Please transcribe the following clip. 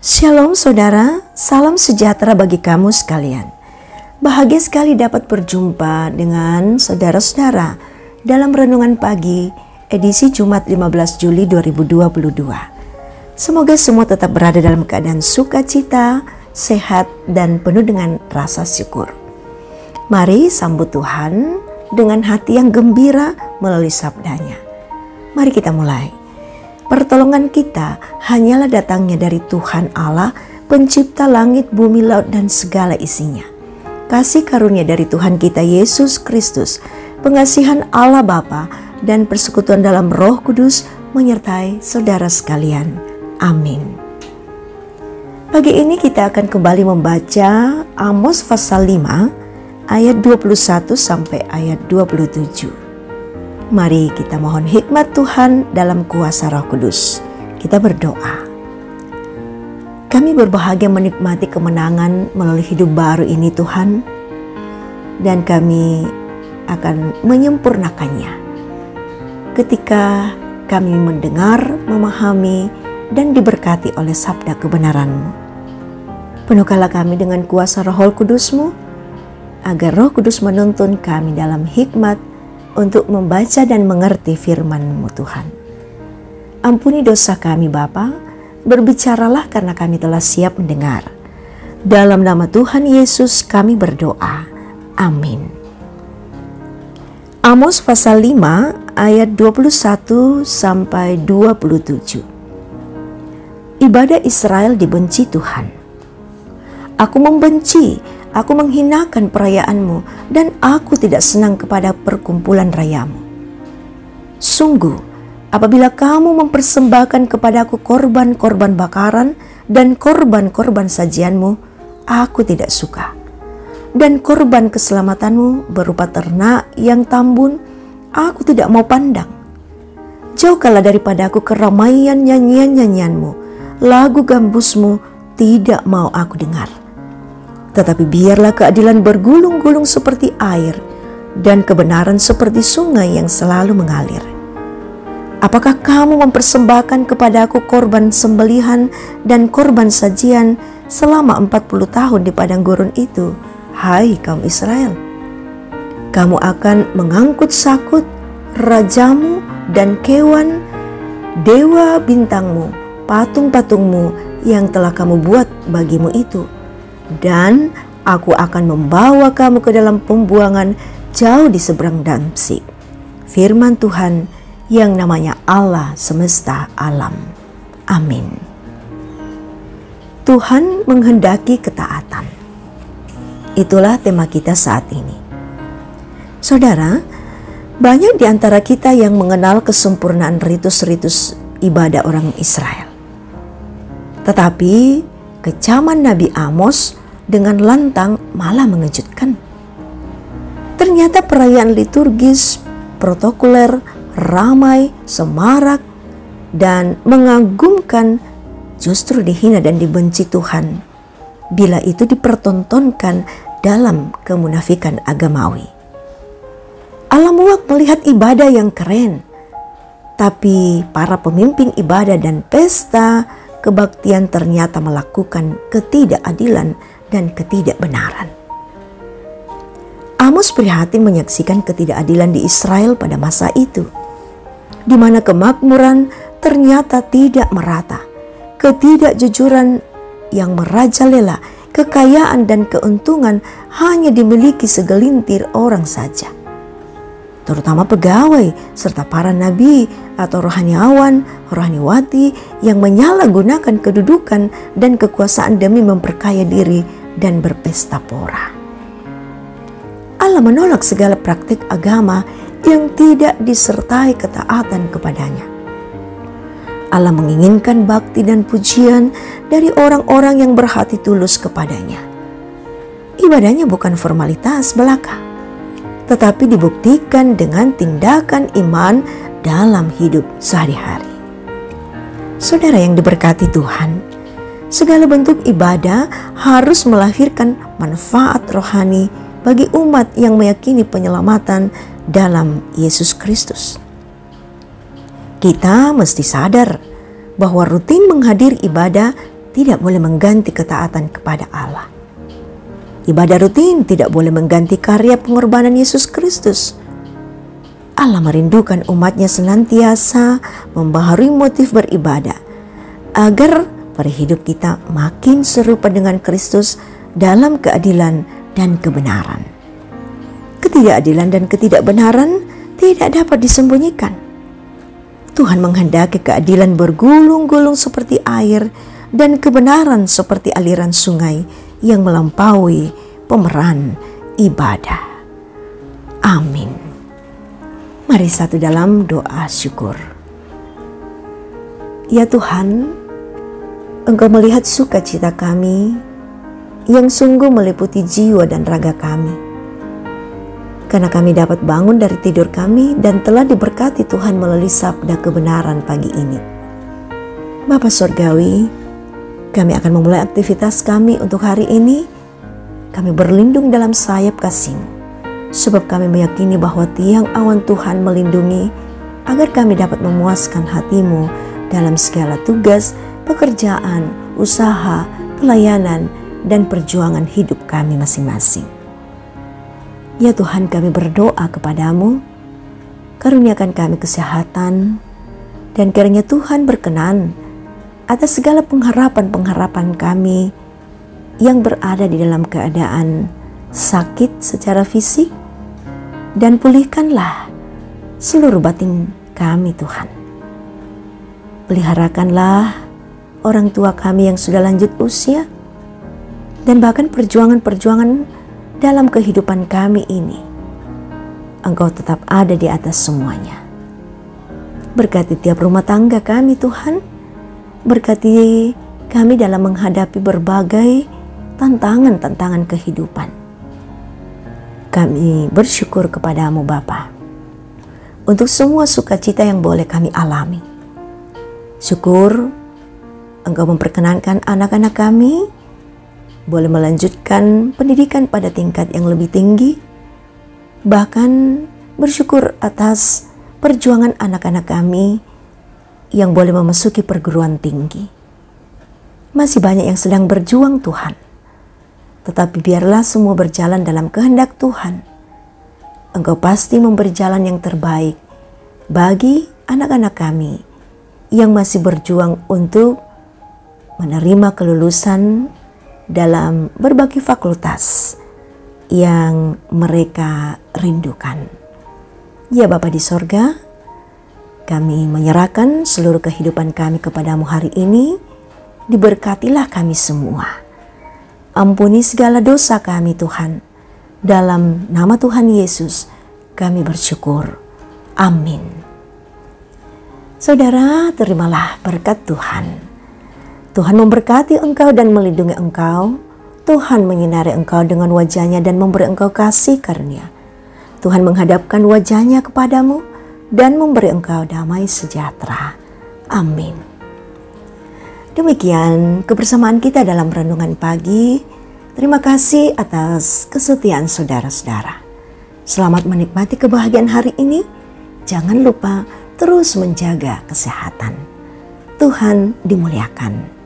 Shalom saudara, salam sejahtera bagi kamu sekalian. Bahagia sekali dapat berjumpa dengan saudara-saudara dalam Renungan Pagi edisi Jumat 15 Juli 2022. Semoga semua tetap berada dalam keadaan sukacita, sehat, dan penuh dengan rasa syukur. Mari sambut Tuhan dengan hati yang gembira melalui sabdanya. Mari kita mulai. Pertolongan kita hanyalah datangnya dari Tuhan Allah, pencipta langit, bumi, laut, dan segala isinya. Kasih karunia dari Tuhan kita Yesus Kristus, pengasihan Allah Bapa, dan persekutuan dalam Roh Kudus menyertai saudara sekalian. Amin. Pagi ini kita akan kembali membaca Amos pasal 5 ayat 21 sampai ayat 27. Mari kita mohon hikmat Tuhan dalam kuasa Roh Kudus. Kita berdoa. Kami berbahagia menikmati kemenangan melalui hidup baru ini Tuhan. Dan kami akan menyempurnakannya ketika kami mendengar, memahami, dan diberkati oleh sabda kebenaran-Mu. Penuhkanlah kami dengan kuasa Roh Kudus-Mu, agar Roh Kudus menuntun kami dalam hikmat untuk membaca dan mengerti firman-Mu Tuhan. Ampuni dosa kami Bapa, berbicaralah karena kami telah siap mendengar. Dalam nama Tuhan Yesus kami berdoa. Amin. Amos pasal 5 ayat 21 sampai 27. Ibadah Israel dibenci Tuhan. Aku membenci, aku menghinakan perayaan-Mu, dan aku tidak senang kepada perkumpulan rayamu. Sungguh, apabila kamu mempersembahkan kepadaku korban-korban bakaran dan korban-korban sajian-Mu, aku tidak suka. Dan korban keselamatanmu berupa ternak yang tambun, aku tidak mau pandang. Jauhkanlah daripadaku keramaian nyanyian-nyanyianmu, lagu gambusmu tidak mau aku dengar. Tetapi biarlah keadilan bergulung-gulung seperti air dan kebenaran seperti sungai yang selalu mengalir. Apakah kamu mempersembahkan kepadaku korban sembelihan dan korban sajian selama 40 tahun di padang gurun itu, hai kaum Israel? Kamu akan mengangkut sakut, rajamu dan kewan, dewa bintangmu, patung-patungmu yang telah kamu buat bagimu itu. Dan aku akan membawa kamu ke dalam pembuangan jauh di seberang Damsyik. Firman Tuhan yang namanya Allah semesta alam. Amin. Tuhan menghendaki ketaatan. Itulah tema kita saat ini. Saudara, banyak di antara kita yang mengenal kesempurnaan ritus-ritus ibadah orang Israel. Tetapi kecaman Nabi Amos dengan lantang malah mengejutkan. Ternyata perayaan liturgis, protokoler, ramai, semarak, dan mengagumkan justru dihina dan dibenci Tuhan bila itu dipertontonkan dalam kemunafikan agamawi. Allah muak melihat ibadah yang keren, tapi para pemimpin ibadah dan pesta kebaktian ternyata melakukan ketidakadilan dan ketidakbenaran. Amos prihatin menyaksikan ketidakadilan di Israel pada masa itu, di mana kemakmuran ternyata tidak merata, ketidakjujuran yang merajalela, kekayaan dan keuntungan hanya dimiliki segelintir orang saja, terutama pegawai serta para nabi atau rohaniawan, rohaniwati yang menyalahgunakan kedudukan dan kekuasaan demi memperkaya diri dan berpesta pora. Allah menolak segala praktik agama yang tidak disertai ketaatan kepadanya. Allah menginginkan bakti dan pujian dari orang-orang yang berhati tulus kepadanya. Ibadahnya bukan formalitas belaka, tetapi dibuktikan dengan tindakan iman dalam hidup sehari-hari. Saudara yang diberkati Tuhan, segala bentuk ibadah harus melahirkan manfaat rohani bagi umat yang meyakini penyelamatan dalam Yesus Kristus. Kita mesti sadar bahwa rutin menghadiri ibadah tidak boleh mengganti ketaatan kepada Allah. Ibadah rutin tidak boleh mengganti karya pengorbanan Yesus Kristus. Allah merindukan umatnya senantiasa membaharui motif beribadah agar pada hidup kita makin serupa dengan Kristus dalam keadilan dan kebenaran. Ketidakadilan dan ketidakbenaran tidak dapat disembunyikan. Tuhan menghendaki keadilan bergulung-gulung seperti air dan kebenaran seperti aliran sungai yang melampaui pemeran ibadah. Amin. Mari satu dalam doa syukur. Ya Tuhan, Engkau melihat sukacita kami yang sungguh meliputi jiwa dan raga kami. Karena kami dapat bangun dari tidur kami dan telah diberkati Tuhan melalui sabda kebenaran pagi ini. Bapa Surgawi, kami akan memulai aktivitas kami untuk hari ini. Kami berlindung dalam sayap kasih-Mu, sebab kami meyakini bahwa tiang awan Tuhan melindungi agar kami dapat memuaskan hati-Mu dalam segala tugas, pekerjaan, usaha, pelayanan, dan perjuangan hidup kami masing-masing. Ya Tuhan, kami berdoa kepada-Mu, karuniakan kami kesehatan, dan kiranya Tuhan berkenan atas segala pengharapan-pengharapan kami yang berada di dalam keadaan sakit secara fisik, dan pulihkanlah seluruh batin kami Tuhan. Peliharakanlah orang tua kami yang sudah lanjut usia, dan bahkan perjuangan-perjuangan dalam kehidupan kami ini. Engkau tetap ada di atas semuanya. Berkati tiap rumah tangga kami Tuhan. Berkati kami dalam menghadapi berbagai tantangan-tantangan kehidupan. Kami bersyukur kepada-Mu Bapa untuk semua sukacita yang boleh kami alami. Syukur Engkau memperkenankan anak-anak kami boleh melanjutkan pendidikan pada tingkat yang lebih tinggi. Bahkan bersyukur atas perjuangan anak-anak kami yang boleh memasuki perguruan tinggi. Masih banyak yang sedang berjuang Tuhan, tetapi biarlah semua berjalan dalam kehendak Tuhan. Engkau pasti memberi jalan yang terbaik bagi anak-anak kami yang masih berjuang untuk menerima kelulusan dalam berbagai fakultas yang mereka rindukan. Ya Bapa di sorga, kami menyerahkan seluruh kehidupan kami kepada-Mu hari ini. Diberkatilah kami semua. Ampuni segala dosa kami Tuhan. Dalam nama Tuhan Yesus kami bersyukur. Amin. Saudara, terimalah berkat Tuhan. Tuhan memberkati engkau dan melindungi engkau. Tuhan menyinari engkau dengan wajah-Nya dan memberi engkau kasih karunia. Tuhan menghadapkan wajah-Nya kepadamu dan memberi engkau damai sejahtera. Amin. Demikian kebersamaan kita dalam renungan pagi. Terima kasih atas kesetiaan saudara-saudara. Selamat menikmati kebahagiaan hari ini. Jangan lupa terus menjaga kesehatan. Tuhan dimuliakan.